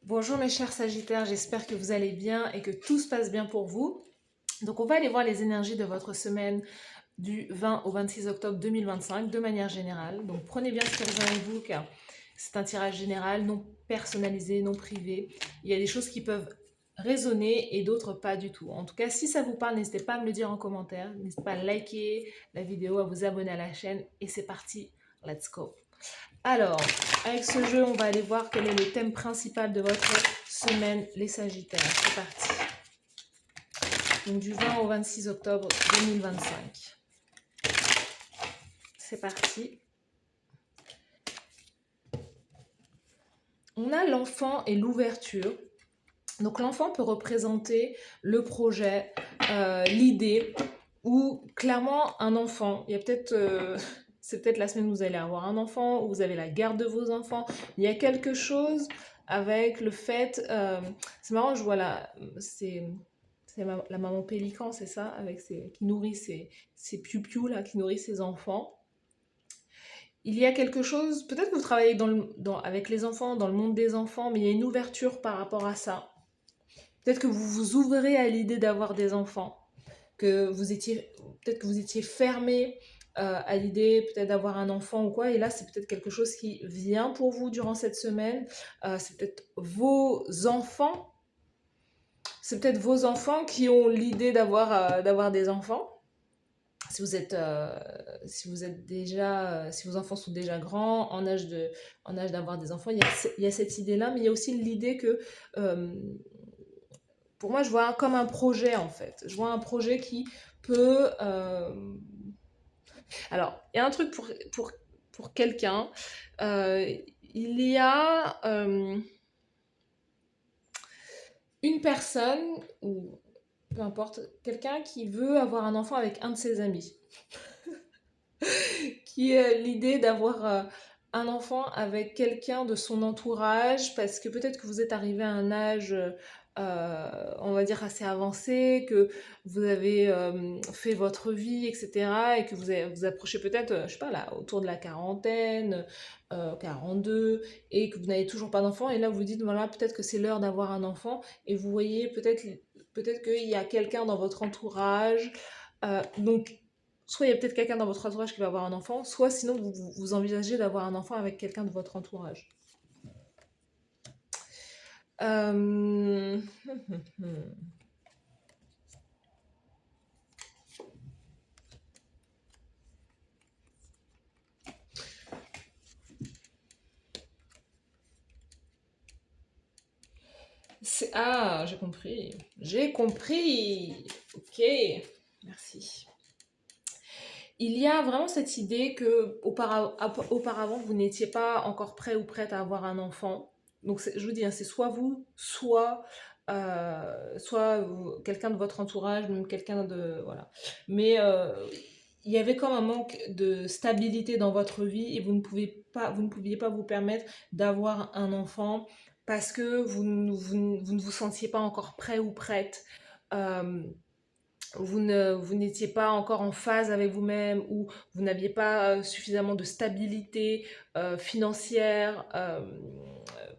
Bonjour mes chers Sagittaires, j'espère que vous allez bien et que tout se passe bien pour vous. Donc on va aller voir les énergies de votre semaine du 20 au 26 octobre 2025 de manière générale. Donc prenez bien ce qui résonne avec vous car c'est un tirage général, non personnalisé, non privé. Il y a des choses qui peuvent résonner et d'autres pas du tout. En tout cas, si ça vous parle, n'hésitez pas à me le dire en commentaire. N'hésitez pas à liker la vidéo, à vous abonner à la chaîne et c'est parti, let's go. Alors, avec ce jeu, on va aller voir quel est le thème principal de votre semaine, les Sagittaires. C'est parti. Donc, du 20 au 26 octobre 2025. C'est parti. On a l'enfant et l'ouverture. Donc, l'enfant peut représenter le projet, l'idée, ou clairement un enfant. Il y a peut-être... c'est peut-être la semaine où vous allez avoir un enfant, où vous avez la garde de vos enfants. Il y a quelque chose avec le fait... c'est marrant, je vois là, c'est la maman pélican, c'est ça, avec qui nourrit ses piou-piou, là, qui nourrit ses enfants. Il y a quelque chose, peut-être que vous travaillez avec les enfants, dans le monde des enfants, mais il y a une ouverture par rapport à ça. Peut-être que vous vous ouvrez à l'idée d'avoir des enfants, peut-être que vous étiez fermé à l'idée peut-être d'avoir un enfant ou quoi, et là c'est peut-être quelque chose qui vient pour vous durant cette semaine. C'est peut-être vos enfants qui ont l'idée d'avoir des enfants. Si vos enfants sont déjà grands, en âge d'avoir des enfants, il y a cette idée-là, mais il y a aussi l'idée que euh, pour moi, je vois comme un projet en fait. Je vois un projet qui peut. Alors, il y a un truc pour quelqu'un. Il y a une personne, ou peu importe, quelqu'un qui veut avoir un enfant avec un de ses amis. Qui est l'idée d'avoir un enfant avec quelqu'un de son entourage, parce que peut-être que vous êtes arrivé à un âge, on va dire, assez avancé, que vous avez fait votre vie, etc., et que vous approchez peut-être, je sais pas, là, autour de la quarantaine, 42, et que vous n'avez toujours pas d'enfant, et là vous vous dites, voilà, peut-être que c'est l'heure d'avoir un enfant, et vous voyez peut-être qu'il y a quelqu'un dans votre entourage, donc soit il y a peut-être quelqu'un dans votre entourage qui va avoir un enfant, soit sinon vous envisagez d'avoir un enfant avec quelqu'un de votre entourage. Euh, Ah, j'ai compris. J'ai compris. Ok, merci. Il y a vraiment cette idée que auparavant, vous n'étiez pas encore prêt ou prête à avoir un enfant. Donc, je vous dis, hein, c'est soit vous, soit quelqu'un de votre entourage, même quelqu'un de... Voilà. Mais il y avait comme un manque de stabilité dans votre vie et vous ne pouviez pas vous permettre d'avoir un enfant parce que vous ne vous sentiez pas encore prêt ou prête. Euh, vous n'étiez pas encore en phase avec vous-même ou vous n'aviez pas suffisamment de stabilité financière,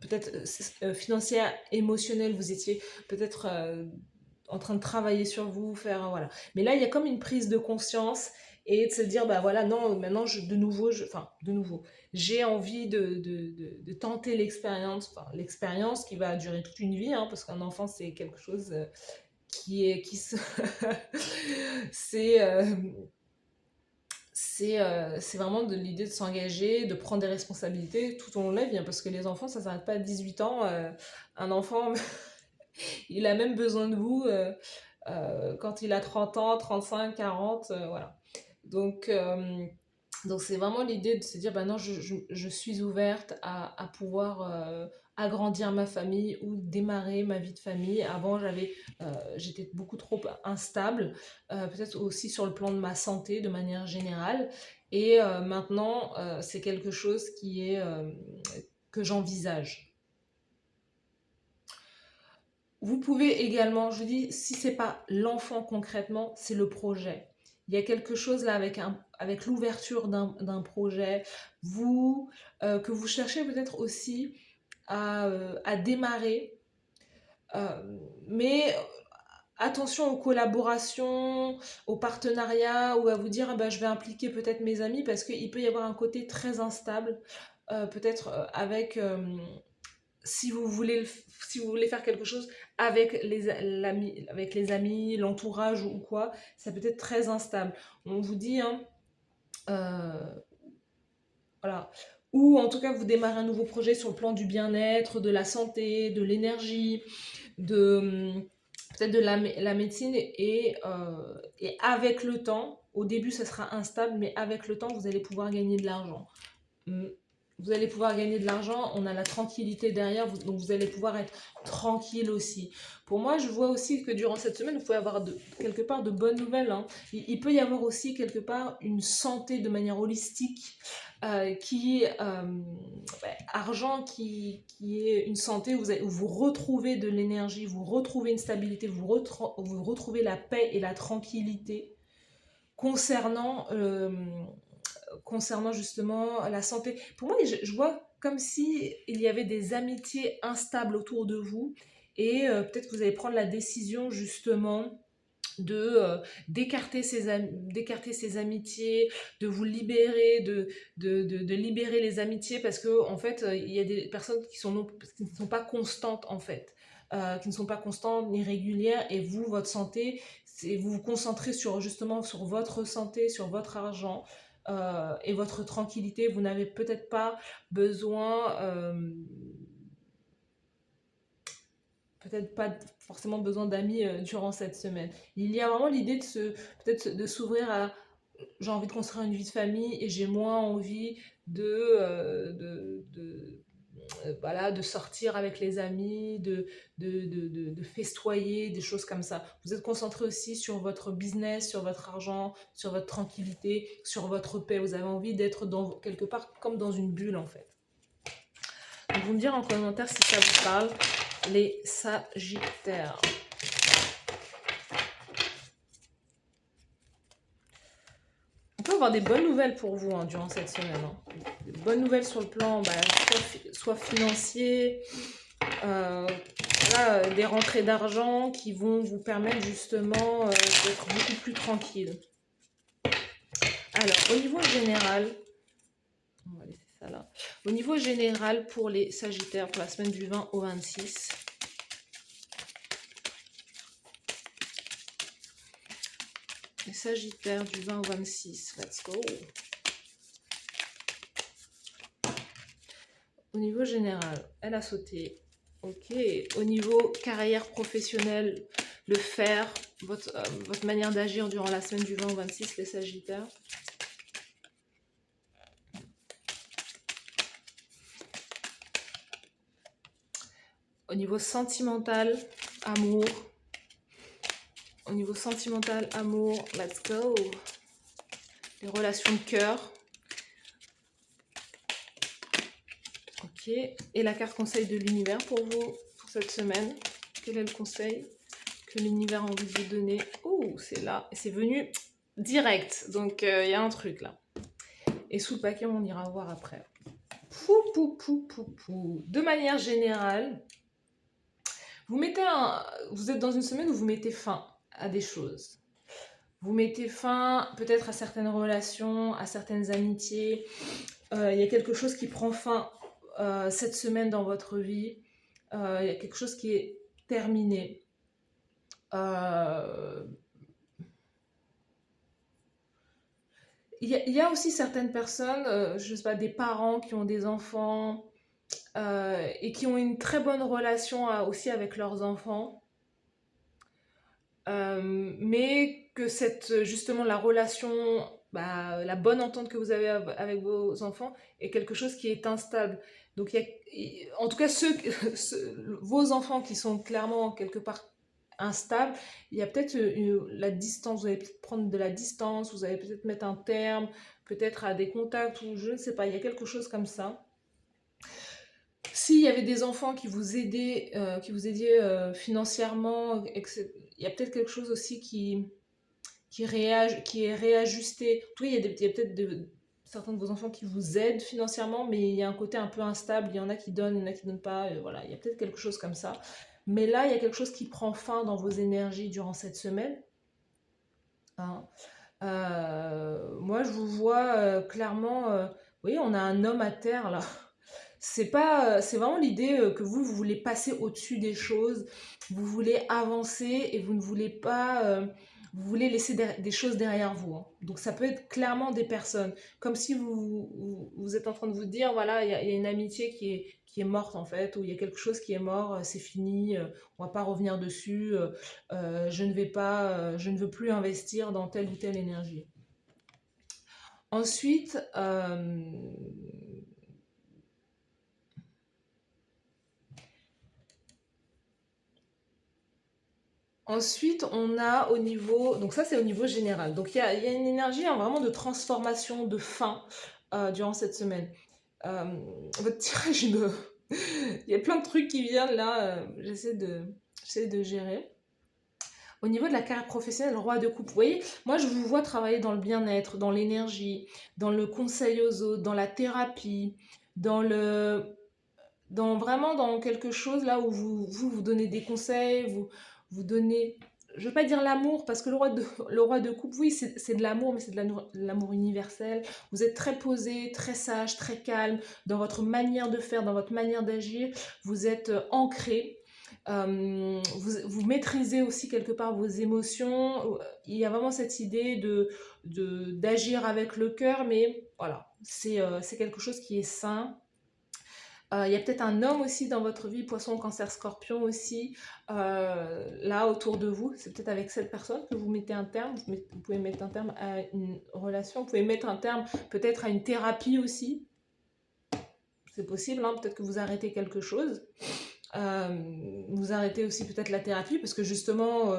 peut-être financière, émotionnelle, vous étiez peut-être en train de travailler sur vous, faire voilà. Mais là, il y a comme une prise de conscience et de se dire, bah voilà, non, maintenant, de nouveau, j'ai envie de tenter l'expérience qui va durer toute une vie, hein, parce qu'un enfant, c'est quelque chose qui se c'est c'est vraiment de l'idée de s'engager, de prendre des responsabilités tout au long de la vie, hein, parce que les enfants, ça s'arrête pas à 18 ans. Un enfant, il a même besoin de vous quand il a 30 ans, 35, 40, voilà. Donc, euh, donc c'est vraiment l'idée de se dire, bah non, je suis ouverte à pouvoir agrandir ma famille ou démarrer ma vie de famille. Avant, j'étais beaucoup trop instable, peut-être aussi sur le plan de ma santé de manière générale. Et maintenant, c'est quelque chose que j'envisage. Vous pouvez également, je vous dis, si c'est pas l'enfant concrètement, c'est le projet. Il y a quelque chose là avec l'ouverture d'un projet, que vous cherchez peut-être aussi à démarrer. Mais attention aux collaborations, aux partenariats ou à vous dire ah ben, je vais impliquer peut-être mes amis parce qu'il peut y avoir un côté très instable, peut-être avec si vous voulez faire quelque chose avec les amis, l'entourage ou quoi, ça peut être très instable. On vous dit, hein, euh, voilà. Ou en tout cas, vous démarrez un nouveau projet sur le plan du bien-être, de la santé, de l'énergie, de peut-être de la médecine et avec le temps, au début ça sera instable, mais avec le temps vous allez pouvoir gagner de l'argent. Vous allez pouvoir gagner de l'argent, on a la tranquillité derrière, donc vous allez pouvoir être tranquille aussi. Pour moi, je vois aussi que durant cette semaine, vous pouvez avoir quelque part de bonnes nouvelles, hein. Il peut y avoir aussi quelque part une santé de manière holistique argent qui est une santé où vous retrouvez de l'énergie, vous retrouvez une stabilité, vous retrouvez la paix et la tranquillité concernant, concernant justement la santé. Pour moi, je vois comme si il y avait des amitiés instables autour de vous et peut-être que vous allez prendre la décision justement d'écarter ces amitiés, de vous libérer, de libérer les amitiés parce que en fait, il y a des personnes qui ne sont pas constantes en fait. Qui ne sont pas constantes ni régulières et vous, votre santé, vous vous concentrez justement sur votre santé, sur votre argent et votre tranquillité. Vous n'avez peut-être pas besoin peut-être pas forcément besoin d'amis durant cette semaine. Il y a vraiment l'idée peut-être de s'ouvrir à j'ai envie de construire une vie de famille et j'ai moins envie voilà, de sortir avec les amis, de festoyer, des choses comme ça. Vous êtes concentré aussi sur votre business, sur votre argent, sur votre tranquillité, sur votre paix. Vous avez envie d'être quelque part comme dans une bulle en fait. Donc vous me dire en commentaire si ça vous parle, les Sagittaires. On peut avoir des bonnes nouvelles pour vous durant cette semaine. Hein. Des bonnes nouvelles sur le plan soit financier, voilà, des rentrées d'argent qui vont vous permettre justement d'être beaucoup plus tranquille. Alors, au niveau général, on va laisser ça là. Au niveau général pour les Sagittaires, pour la semaine du 20 au 26, les Sagittaires du 20 au 26, let's go. Au niveau général, elle a sauté. Ok. Au niveau carrière professionnelle, le faire, votre manière d'agir durant la semaine du 20 au 26, les Sagittaires. Au niveau sentimental, amour. Au niveau sentimental, amour, let's go. Les relations de cœur. Ok. Et la carte conseil de l'univers pour vous, pour cette semaine. Quel est le conseil que l'univers a envie de vous donner? Oh, c'est là. C'est venu direct. Donc, il y a un truc là. Et sous le paquet, on ira voir après. De manière générale, vous êtes dans une semaine où vous mettez fin à des choses. Vous mettez fin peut-être à certaines relations, à certaines amitiés. Il y a quelque chose qui prend fin cette semaine dans votre vie. Il y a quelque chose qui est terminé. Il y a aussi certaines personnes, je ne sais pas, des parents qui ont des enfants et qui ont une très bonne relation aussi avec leurs enfants. Mais que justement la relation, la bonne entente que vous avez avec vos enfants est quelque chose qui est instable. Donc en tout cas vos enfants qui sont clairement quelque part instables, il y a peut-être la distance, vous allez peut-être prendre de la distance, vous allez peut-être mettre un terme, peut-être à des contacts ou je ne sais pas, il y a quelque chose comme ça. S'il y avait des enfants qui vous aidaient financièrement, il y a peut-être quelque chose aussi qui est réajusté. En tout cas, il y a peut-être certains de vos enfants qui vous aident financièrement, mais il y a un côté un peu instable, il y en a qui donnent, il y en a qui ne donnent pas, voilà, il y a peut-être quelque chose comme ça. Mais là, il y a quelque chose qui prend fin dans vos énergies durant cette semaine, hein. Moi, je vous vois clairement, vous voyez, on a un homme à terre là. C'est pas, c'est vraiment l'idée que vous voulez passer au-dessus des choses, vous voulez avancer et vous ne voulez pas, vous voulez laisser des choses derrière vous, hein. Donc ça peut être clairement des personnes, comme si vous êtes en train de vous dire, voilà, il y a une amitié qui est morte en fait, ou il y a quelque chose qui est mort, c'est fini, on va pas revenir dessus, je ne vais pas, je ne veux plus investir dans telle ou telle énergie. Ensuite, ensuite, on a au niveau, donc ça c'est au niveau général. Donc il y a une énergie hein, vraiment de transformation, de fin durant cette semaine. Euh, Votre tirage, il y a plein de trucs qui viennent là, j'essaie de gérer. Au niveau de la carrière professionnelle, roi de coupe, vous voyez, moi je vous vois travailler dans le bien-être, dans l'énergie, dans le conseil aux autres, dans la thérapie, dans le, dans vraiment dans quelque chose là où vous donnez des conseils, vous donnez, je veux pas dire l'amour, parce que le roi de coupe, oui, c'est de l'amour, mais c'est de l'amour universel. Vous êtes très posé, très sage, très calme dans votre manière de faire, dans votre manière d'agir. Vous êtes ancré. Vous maîtrisez aussi quelque part vos émotions. Il y a vraiment cette idée d'agir avec le cœur, mais voilà, c'est quelque chose qui est sain. Il y a peut-être un homme aussi dans votre vie, poisson, cancer, scorpion aussi, là autour de vous. C'est peut-être avec cette personne que vous mettez un terme. Vous pouvez mettre un terme à une relation. Vous pouvez mettre un terme peut-être à une thérapie aussi. C'est possible, hein, peut-être que vous arrêtez quelque chose. Vous arrêtez aussi peut-être la thérapie parce que justement,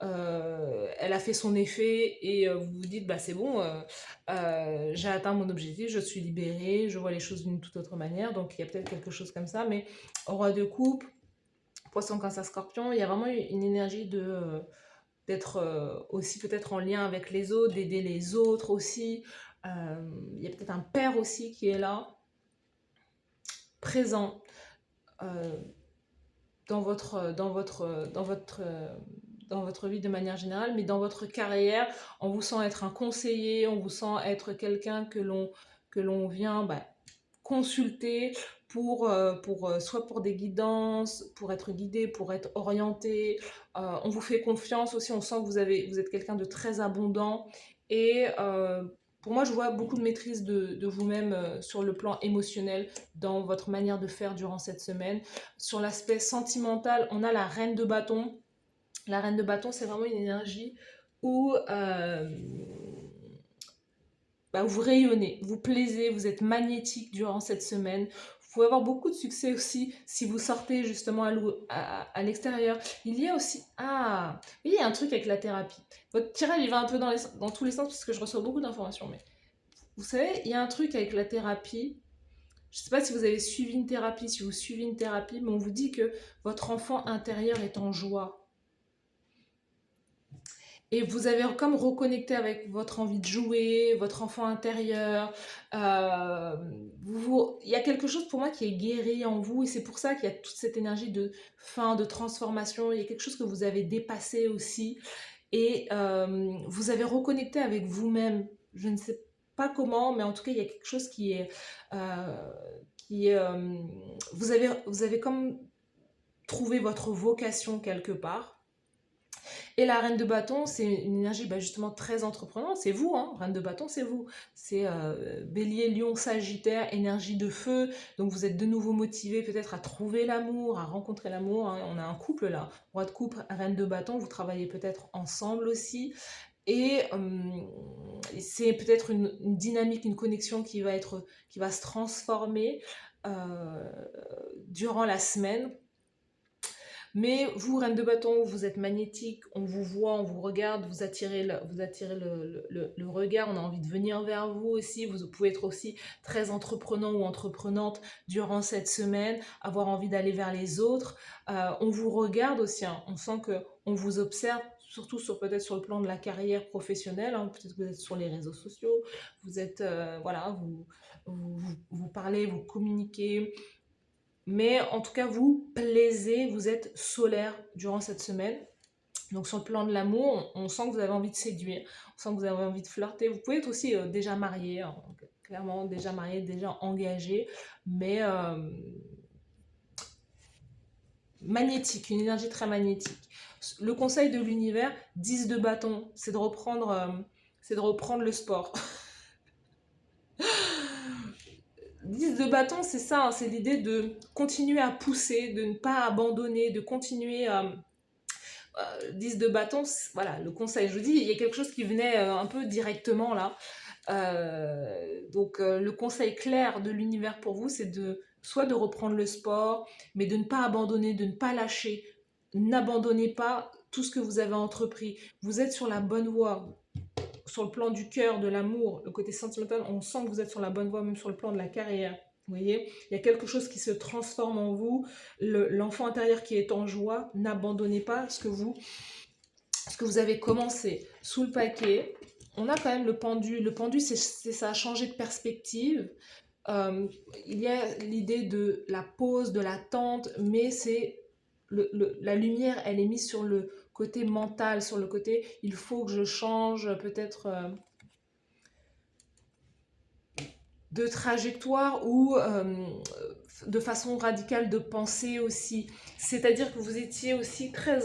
elle a fait son effet et vous vous dites, bah c'est bon, j'ai atteint mon objectif, je suis libérée, je vois les choses d'une toute autre manière. Donc il y a peut-être quelque chose comme ça. Mais roi de coupe, poisson, cancer, scorpion, il y a vraiment une énergie d'être aussi peut-être en lien avec les autres, d'aider les autres aussi. Il y a peut-être un père aussi qui est là, présent. Euh, dans votre vie de manière générale, mais dans votre carrière, on vous sent être un conseiller, on vous sent être quelqu'un que l'on vient consulter soit pour des guidances, pour être guidé, pour être orienté. On vous fait confiance aussi, on sent que vous êtes quelqu'un de très abondant et pour moi, je vois beaucoup de maîtrise de vous-même sur le plan émotionnel dans votre manière de faire durant cette semaine. Sur l'aspect sentimental, on a la reine de bâton. La reine de bâton, c'est vraiment une énergie où vous rayonnez, vous plaisez, vous êtes magnétique durant cette semaine. Vous pouvez avoir beaucoup de succès aussi si vous sortez justement à l'extérieur. Il y a aussi... Ah, oui, il y a un truc avec la thérapie. Votre tirage, il va un peu dans tous les sens parce que je reçois beaucoup d'informations. Mais vous savez, il y a un truc avec la thérapie. Je ne sais pas si vous avez suivi une thérapie, si vous suivez une thérapie, mais on vous dit que votre enfant intérieur est en joie. Et vous avez comme reconnecté avec votre envie de jouer, votre enfant intérieur. Il y a quelque chose pour moi qui est guéri en vous et c'est pour ça qu'il y a toute cette énergie de fin, de transformation. Il y a quelque chose que vous avez dépassé aussi et vous avez reconnecté avec vous-même. Je ne sais pas comment, mais en tout cas, il y a quelque chose qui est vous avez comme trouvé votre vocation quelque part. Et la reine de bâton, c'est une énergie justement très entreprenante. C'est vous, hein, reine de bâton, c'est vous. C'est bélier, lion, sagittaire, énergie de feu. Donc vous êtes de nouveau motivé peut-être à trouver l'amour, à rencontrer l'amour, hein. On a un couple là, roi de coupe, reine de bâton. Vous travaillez peut-être ensemble aussi. Et c'est peut-être une dynamique, une connexion qui va se transformer durant la semaine. Mais vous, reine de bâton, vous êtes magnétique, on vous voit, on vous regarde, vous attirez le regard, on a envie de venir vers vous aussi. Vous pouvez être aussi très entreprenant ou entreprenante durant cette semaine, avoir envie d'aller vers les autres. On vous regarde aussi, hein. On sent qu'on vous observe, surtout peut-être sur le plan de la carrière professionnelle, hein. Peut-être que vous êtes sur les réseaux sociaux, vous êtes, voilà, vous parlez, vous communiquez, mais en tout cas, vous plaisez, vous êtes solaire durant cette semaine. Donc sur le plan de l'amour, on sent que vous avez envie de séduire, on sent que vous avez envie de flirter. Vous pouvez être aussi déjà marié, hein, clairement déjà marié, déjà engagé, mais magnétique, une énergie très magnétique. Le conseil de l'univers, 10 de bâton, c'est de reprendre le sport. 10 de bâton, c'est ça, hein, c'est l'idée de continuer à pousser, de ne pas abandonner, de continuer à... 10 de bâton, voilà, le conseil, je vous dis, il y a quelque chose qui venait un peu directement là. Donc le conseil clair de l'univers pour vous, c'est soit de reprendre le sport, mais de ne pas abandonner, de ne pas lâcher. N'abandonnez pas tout ce que vous avez entrepris. Vous êtes sur la bonne voie. Sur le plan du cœur, de l'amour, le côté sentimental, on sent que vous êtes sur la bonne voie, même sur le plan de la carrière. Vous voyez, il y a quelque chose qui se transforme en vous. L'enfant intérieur qui est en joie, n'abandonnez pas ce que vous avez commencé. Sous le paquet, on a quand même le pendu. Le pendu, ça a changé de perspective. Il y a l'idée de la pause, de l'attente, mais c'est la lumière, elle est mise sur le côté mental, sur le côté il faut que je change peut-être de trajectoire ou de façon radicale de penser aussi. C'est-à-dire que vous étiez aussi très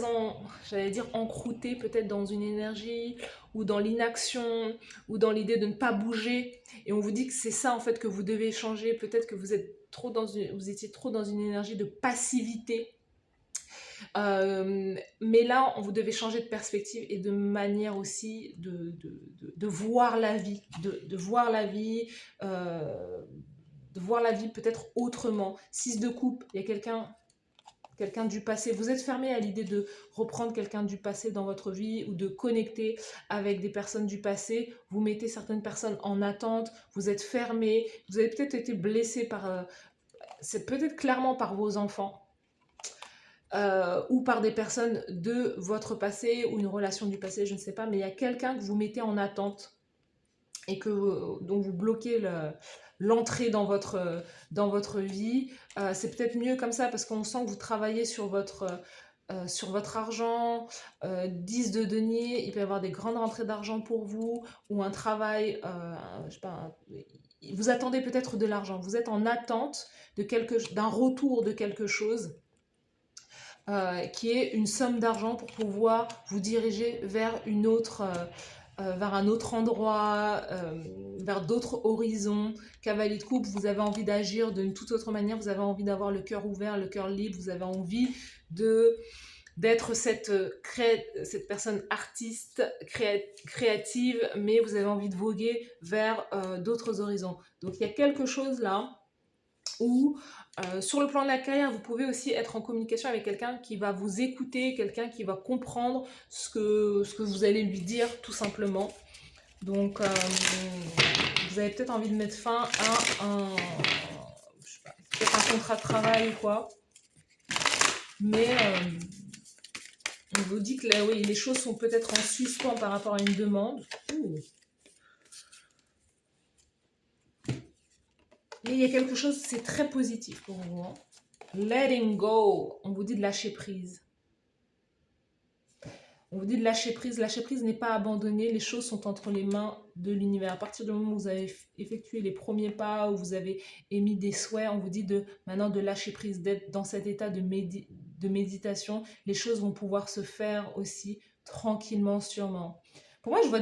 j'allais dire, encrouté peut-être dans une énergie ou dans l'inaction ou dans l'idée de ne pas bouger. Et on vous dit que c'est ça en fait que vous devez changer. Peut-être que vous étiez trop dans une énergie de passivité. Mais là, vous devez changer de perspective et de manière aussi de voir la vie, de voir la vie, de voir la vie peut-être autrement. 6 de coupe, il y a quelqu'un du passé. Vous êtes fermé à l'idée de reprendre quelqu'un du passé dans votre vie ou de connecter avec des personnes du passé. Vous mettez certaines personnes en attente, vous êtes fermé, vous avez peut-être été blessé par... c'est peut-être clairement par vos enfants. Ou par des personnes de votre passé ou une relation du passé, je ne sais pas, mais il y a quelqu'un que vous mettez en attente et dont vous bloquez l'entrée dans votre vie. C'est peut-être mieux comme ça parce qu'on sent que vous travaillez sur votre argent. 10 de denier, il peut y avoir des grandes rentrées d'argent pour vous ou un travail, je sais pas, vous attendez peut-être de l'argent, vous êtes en attente d'un retour de quelque chose. Qui est une somme d'argent pour pouvoir vous diriger vers vers un autre endroit, vers d'autres horizons. Cavalier de coupe, vous avez envie d'agir d'une toute autre manière, vous avez envie d'avoir le cœur ouvert, le cœur libre, vous avez envie d'être cette personne artiste, créative, mais vous avez envie de voguer vers d'autres horizons. Donc il y a quelque chose là où sur le plan de la carrière, vous pouvez aussi être en communication avec quelqu'un qui va vous écouter, quelqu'un qui va comprendre ce que vous allez lui dire, tout simplement. Donc, vous avez peut-être envie de mettre fin à peut-être un contrat de travail ou quoi. Mais on vous dit que là, oui, les choses sont peut-être en suspens par rapport à une demande. Ouh. Et il y a quelque chose, c'est très positif pour vous. Hein. Letting go. On vous dit de lâcher prise. On vous dit de lâcher prise. Lâcher prise n'est pas abandonner. Les choses sont entre les mains de l'univers. À partir du moment où vous avez effectué les premiers pas, où vous avez émis des souhaits, on vous dit maintenant de lâcher prise, d'être dans cet état de méditation. Les choses vont pouvoir se faire aussi tranquillement, sûrement. Pour moi, je vois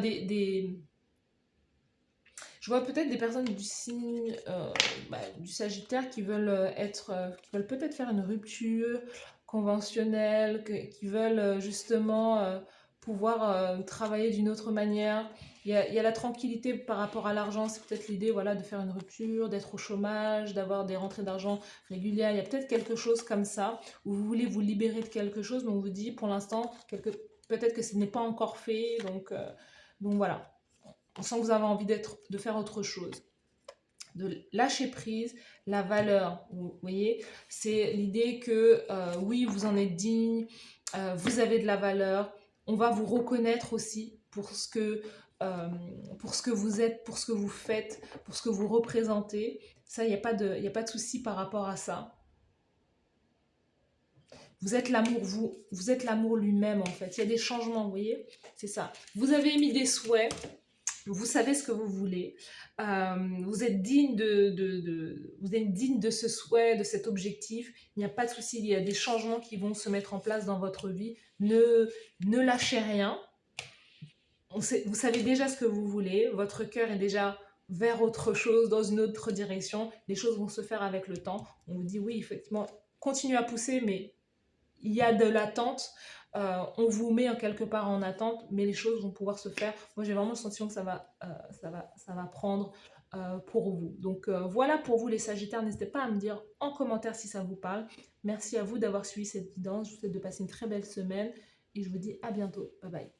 je vois peut-être des personnes du signe du Sagittaire qui veulent peut-être faire une rupture conventionnelle, qui veulent justement pouvoir travailler d'une autre manière. Il y a la tranquillité par rapport à l'argent, c'est peut-être l'idée de faire une rupture, d'être au chômage, d'avoir des rentrées d'argent régulières. Il y a peut-être quelque chose comme ça, où vous voulez vous libérer de quelque chose, mais on vous dit pour l'instant, peut-être que ce n'est pas encore fait, donc voilà. On sent que vous avez envie de faire autre chose, de lâcher prise, la valeur, vous voyez, c'est l'idée que oui, vous en êtes digne, vous avez de la valeur, On va vous reconnaître aussi euh, pour ce que vous êtes, pour ce que vous faites, pour ce que vous représentez. Ça, il y a pas de souci par rapport à ça. Vous êtes l'amour, vous êtes l'amour lui-même en fait. Il y a des changements, vous voyez, c'est ça. Vous avez émis des souhaits, vous savez ce que vous voulez, vous êtes digne vous êtes digne de ce souhait, de cet objectif. Il n'y a pas de souci, il y a des changements qui vont se mettre en place dans votre vie. Ne lâchez rien. Vous savez déjà ce que vous voulez, votre cœur est déjà vers autre chose, dans une autre direction. Les choses vont se faire avec le temps. On vous dit oui, effectivement, continuez à pousser, mais il y a de l'attente, on vous met en quelque part en attente, mais les choses vont pouvoir se faire. Moi, j'ai vraiment le sentiment que ça va prendre pour vous. Donc voilà pour vous les Sagittaires. N'hésitez pas à me dire en commentaire si ça vous parle. Merci à vous d'avoir suivi cette guidance. Je vous souhaite de passer une très belle semaine et je vous dis à bientôt. Bye bye.